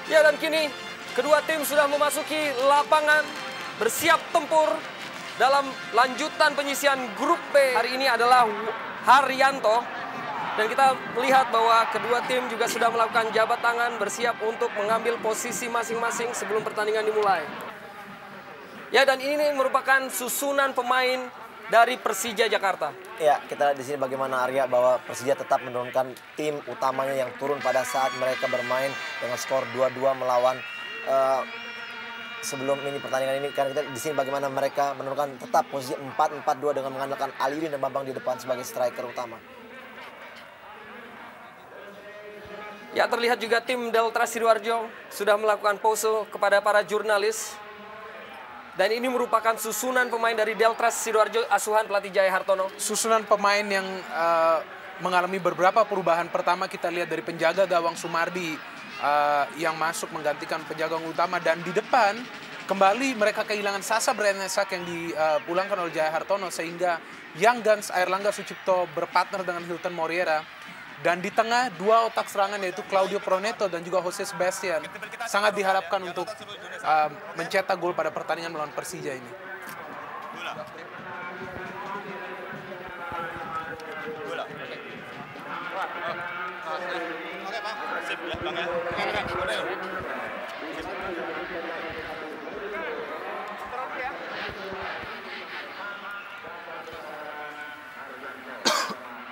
Ya, dan kini kedua tim sudah memasuki lapangan bersiap tempur dalam lanjutan penyisian grup B. Hari ini adalah Haryanto. Dan kita melihat bahwa kedua tim juga sudah melakukan jabat tangan bersiap untuk mengambil posisi masing-masing sebelum pertandingan dimulai. Ya, dan ini merupakan susunan pemain dari Persija Jakarta. Ya, kita lihat di sini bagaimana Arya bahwa Persija tetap menurunkan tim utamanya yang turun pada saat mereka bermain dengan skor 2-2 melawan sebelum ini pertandingan ini. Karena kita di sini bagaimana mereka menurunkan tetap posisi 4-4-2 dengan mengandalkan Aliudin dan Bambang di depan sebagai striker utama. Ya, terlihat juga tim Delta Sidoarjo sudah melakukan pose kepada para jurnalis. Dan ini merupakan susunan pemain dari Delta Sidoarjo asuhan pelatih Jaya Hartono. Susunan pemain yang mengalami beberapa perubahan. Pertama kita lihat dari penjaga gawang Sumardi yang masuk menggantikan penjaga utama. Dan di depan kembali mereka kehilangan Sasa Brenesak yang dipulangkan oleh Jaya Hartono. Sehingga Young Guns Airlangga Sucipto berpartner dengan Hilton Moreira. Dan di tengah dua otak serangan yaitu Claudio Proneto dan juga Jose Sebastian sangat diharapkan untuk mencetak gol pada pertandingan melawan Persija ini.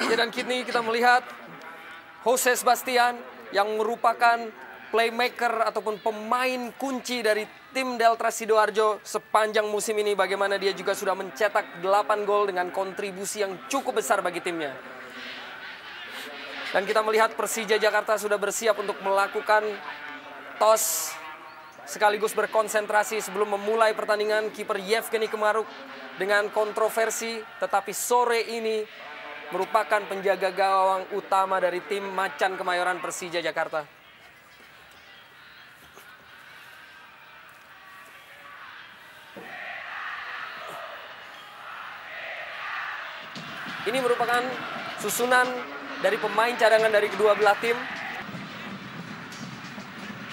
Ya, dan kini kita melihat Jose Sebastian yang merupakan playmaker ataupun pemain kunci dari tim Delta Sidoarjo sepanjang musim ini. Bagaimana dia juga sudah mencetak 8 gol dengan kontribusi yang cukup besar bagi timnya. Dan kita melihat Persija Jakarta sudah bersiap untuk melakukan tos sekaligus berkonsentrasi sebelum memulai pertandingan. Kiper Yevgeny Kemaruk dengan kontroversi, tetapi sore ini merupakan penjaga gawang utama dari tim Macan Kemayoran Persija Jakarta. Ini merupakan susunan dari pemain cadangan dari kedua belah tim.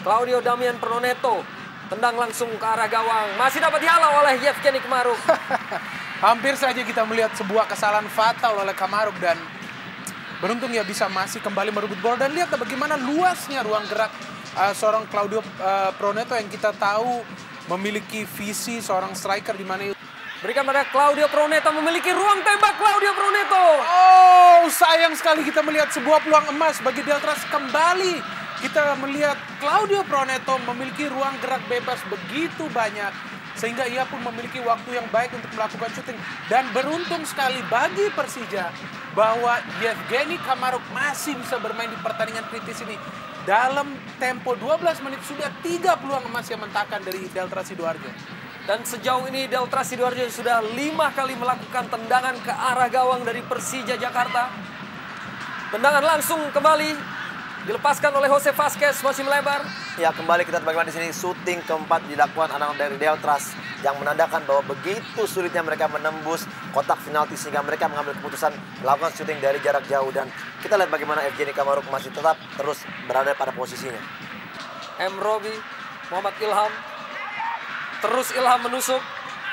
Claudio Damian Proneto tendang langsung ke arah gawang. Masih dapat dihalau oleh Yevgeny Kemaruk. Hampir saja kita melihat sebuah kesalahan fatal oleh Kemaruk dan beruntung ya bisa masih kembali merebut bola. Dan lihat bagaimana luasnya ruang gerak seorang Claudio Proneto yang kita tahu memiliki visi seorang striker di mana. Berikan pada Claudio Proneto, memiliki ruang tembak Claudio Proneto. Oh, sayang sekali kita melihat sebuah peluang emas bagi Deltras kembali. Kita melihat Claudio Proneto memiliki ruang gerak bebas begitu banyak. Sehingga ia pun memiliki waktu yang baik untuk melakukan syuting. Dan beruntung sekali bagi Persija bahwa Yevgeny Kemaruk masih bisa bermain di pertandingan kritis ini. Dalam tempo 12 menit sudah 3 peluang emas yang mentakan dari Delta Sidoarjo. Dan sejauh ini Delta Sidoarjo sudah 5 kali melakukan tendangan ke arah gawang dari Persija Jakarta. Tendangan langsung kembali dilepaskan oleh Jose Vasquez, masih melebar. Ya, kembali kita bagaimana di sini syuting keempat dilakukan anak dari Deltras yang menandakan bahwa begitu sulitnya mereka menembus kotak penalti sehingga mereka mengambil keputusan melakukan syuting dari jarak jauh. Dan kita lihat bagaimana Yevgeny Kemaruk masih tetap terus berada pada posisinya. M. Robi, Muhammad Ilham. Terus Ilham menusuk.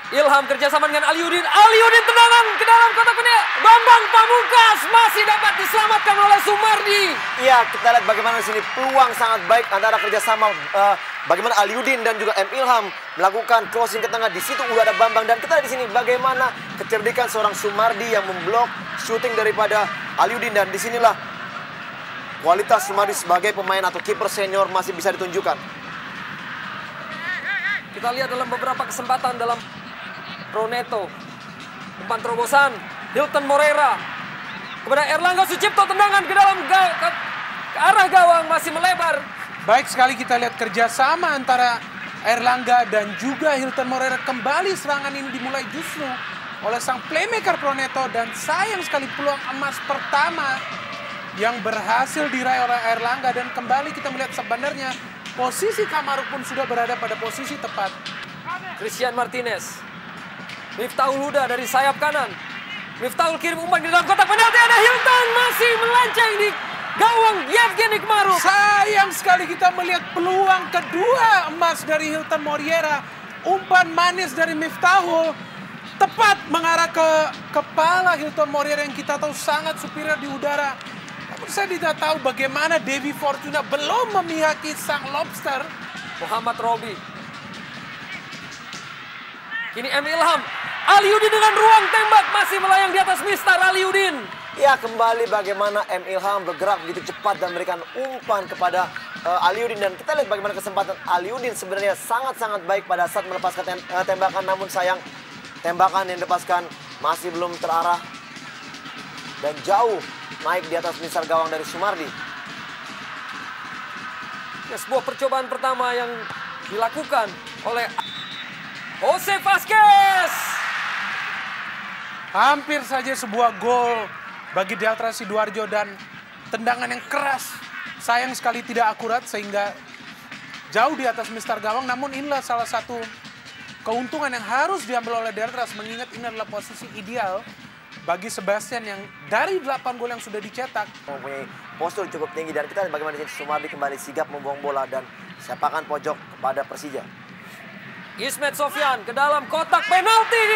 Ilham kerjasama dengan Aliudin. Aliudin tendangan ke dalam kotak penalti. Bambang Pamungkas masih dapat diselamatkan oleh Sumardi. Iya, kita lihat bagaimana di sini peluang sangat baik antara kerjasama bagaimana Aliudin dan juga M. Ilham melakukan crossing ke tengah. Di situ udah ada Bambang dan kita lihat di sini bagaimana kecerdikan seorang Sumardi yang memblok shooting daripada Aliudin. Dan disinilah kualitas Sumardi sebagai pemain atau kiper senior masih bisa ditunjukkan. Kita lihat dalam beberapa kesempatan dalam Proneto, umpan terobosan, Hilton Moreira kepada Airlangga Sucipto, tendangan ke dalam ke arah gawang masih melebar. Baik sekali kita lihat kerjasama antara Airlangga dan juga Hilton Moreira. Kembali serangan ini dimulai justru oleh sang playmaker Proneto dan sayang sekali peluang emas pertama yang berhasil diraih oleh Airlangga. Dan kembali kita melihat sebenarnya posisi Kemaruk pun sudah berada pada posisi tepat. Christian Martinez, Miftahul Huda dari sayap kanan. Miftahul kirim umpan ke dalam kotak penalti, ada Hilton masih melenceng di gawang Yevgeny Kemaruk. Sayang sekali kita melihat peluang kedua emas dari Hilton Moriera. Umpan manis dari Miftahul tepat mengarah ke kepala Hilton Moriera yang kita tahu sangat superior di udara. Namun saya tidak tahu bagaimana Devi Fortuna belum memihaki sang lobster. Muhammad Robi. Kini M. Ilham. Aliudin dengan ruang tembak masih melayang di atas Mister Aliudin. Ya, kembali bagaimana M. Ilham bergerak begitu cepat dan memberikan umpan kepada Aliudin. Dan kita lihat bagaimana kesempatan Aliudin sebenarnya sangat-sangat baik pada saat melepaskan tembakan. Namun sayang, tembakan yang dilepaskan masih belum terarah. Dan jauh naik di atas misar gawang dari Sumardi. Ya, sebuah percobaan pertama yang dilakukan oleh Jose Vasquez. Hampir saja sebuah gol bagi Delta Sidoarjo dan tendangan yang keras. Sayang sekali tidak akurat sehingga jauh di atas mistar gawang. Namun inilah salah satu keuntungan yang harus diambil oleh Deltras, mengingat ini adalah posisi ideal bagi Sebastian yang dari 8 gol yang sudah dicetak. Mempunyai postur cukup tinggi dan kita lihat bagaimana di sini Sumardi kembali sigap membuang bola dan sepakan pojok kepada Persija. Ismet Sofyan ke dalam kotak penalti.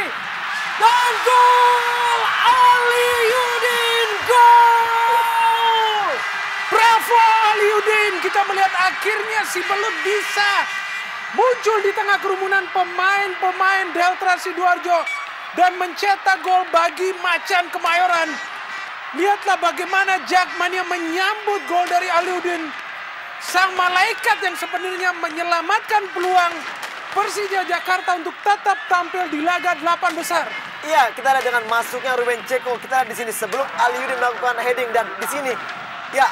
Dan gol! Aliudin gol! Bravo Aliudin! Kita melihat akhirnya si Belut bisa muncul di tengah kerumunan pemain-pemain Delta Sidoarjo dan mencetak gol bagi Macan Kemayoran. Lihatlah bagaimana Jakmania menyambut gol dari Aliudin. Sang malaikat yang sebenarnya menyelamatkan peluang Persija Jakarta untuk tetap tampil di laga 8 besar. Iya, kita lihat dengan masuknya Ruben Ceko. Kita lihat di sini sebelum Aliudin melakukan heading dan di sini ya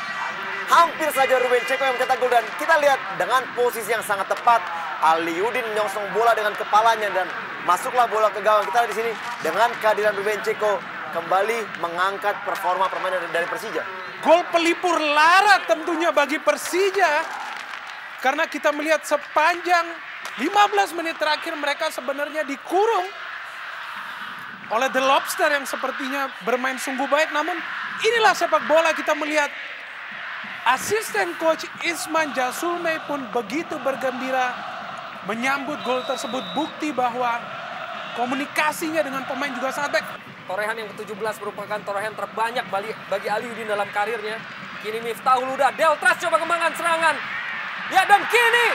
hampir saja Ruben Ceko yang mencetak gol dan kita lihat dengan posisi yang sangat tepat Aliudin menyongsong bola dengan kepalanya dan masuklah bola ke gawang. Kita lihat di sini dengan kehadiran Ruben Ceko kembali mengangkat performa permainan dari Persija. Gol pelipur lara tentunya bagi Persija karena kita melihat sepanjang 15 menit terakhir mereka sebenarnya dikurung oleh The Lobster yang sepertinya bermain sungguh baik. Namun inilah sepak bola, kita melihat asisten coach Isman Jasulme pun begitu bergembira menyambut gol tersebut. Bukti bahwa komunikasinya dengan pemain juga sangat baik. Torehan yang ke-17 merupakan torehan terbanyak bagi Aliudin dalam karirnya. Kini Miftahul Huda. Deltras coba kembangkan serangan. Ya, dan kini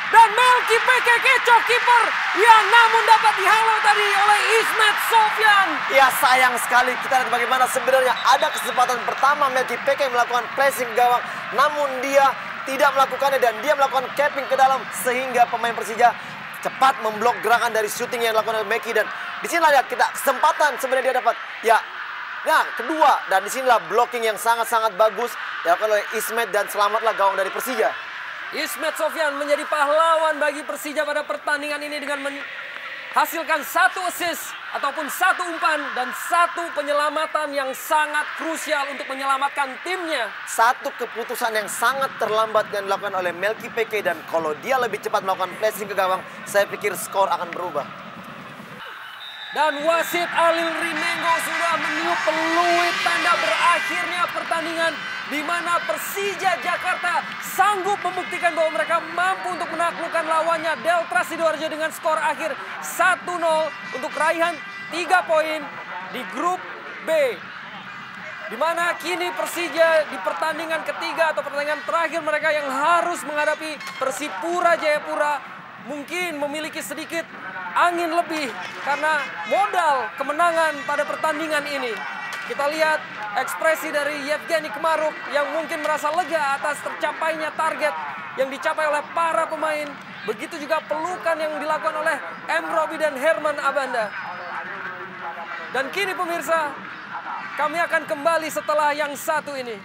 dan Melki Peke kecoh kiper yang namun dapat dihalau tadi oleh Ismet Sofyan. Ya, sayang sekali kita lihat bagaimana sebenarnya ada kesempatan pertama Melki Peke melakukan pressing gawang, namun dia tidak melakukannya dan dia melakukan capping ke dalam sehingga pemain Persija cepat memblok gerakan dari syuting yang dilakukan oleh Melki. Dan di sini lihat kita kesempatan sebenarnya dia dapat ya kedua dan di sinilah blocking yang sangat-sangat bagus dilakukan oleh Ismet dan selamatlah gawang dari Persija. Ismet Sofyan menjadi pahlawan bagi Persija pada pertandingan ini dengan menghasilkan 1 assist ataupun 1 umpan dan 1 penyelamatan yang sangat krusial untuk menyelamatkan timnya. Satu keputusan yang sangat terlambat yang dilakukan oleh Melki Peke dan kalau dia lebih cepat melakukan pressing ke gawang, saya pikir skor akan berubah. Dan wasit Alil Rimengo sudah meniup peluit tanda berakhirnya pertandingan di mana Persija Jakarta sanggup membuktikan bahwa mereka mampu untuk menaklukkan lawannya Delta Sidoarjo dengan skor akhir 1-0 untuk raihan 3 poin di grup B. Di mana kini Persija di pertandingan ketiga atau pertandingan terakhir mereka yang harus menghadapi Persipura Jayapura mungkin memiliki sedikit angin lebih karena modal kemenangan pada pertandingan ini. Kita lihat ekspresi dari Yevgeny Kemaruk yang mungkin merasa lega atas tercapainya target yang dicapai oleh para pemain. Begitu juga pelukan yang dilakukan oleh M. Robi dan Herman Abanda. Dan kini pemirsa, kami akan kembali setelah yang satu ini.